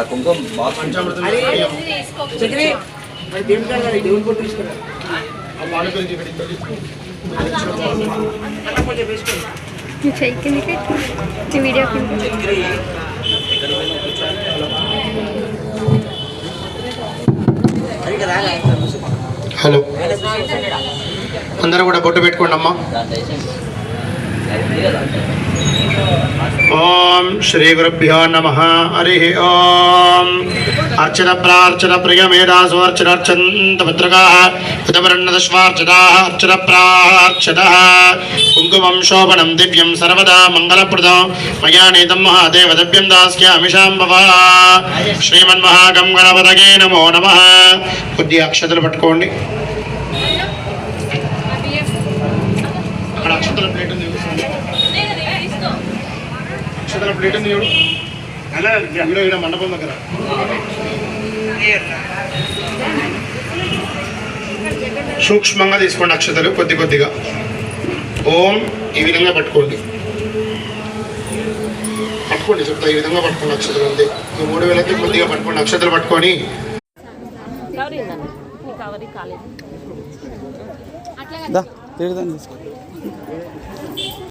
కుంకుమ box video hello, అందరూ కూడా బొట్టు పెట్టుకోండి అమ్మా. ఓం శ్రీ గురుభ్యో నమః. హరి ఓం. అర్చన ప్రార్చన ప్రియ మేధాసు అర్చనార్చంత భద్రకాః ఉదవర్ణదశ్వార్చనాః అర్చన ప్రార్చనః కుంకుమం శోభనం దివ్యం సర్వదా మంగళప్రదం మయా నీతం మహాదేవ దివ్యం దాస్యామి శాంభవ. శ్రీమన్మహాగం గణపతగే నమో నమః. కొద్ది అక్షతలు పట్టుకోండి. అక్కడ అక్షతల ప్లేట్ ఉంది, అక్షతల ప్లేట్ ఉంది చూడు, ఇక్కడ మండపం దగ్గర. సూక్ష్మంగా తీసుకోండి అక్షతలు, కొద్ది కొద్దిగా. ఓం ఈ విధంగా పట్టుకోండి, పట్టుకోండి చెప్తా. ఈ విధంగా పట్టుకోండి అక్షతలు అంతే. ఈ 3000కి కొద్దిగా పట్టుకోండి అక్షతలు పట్టుకొని.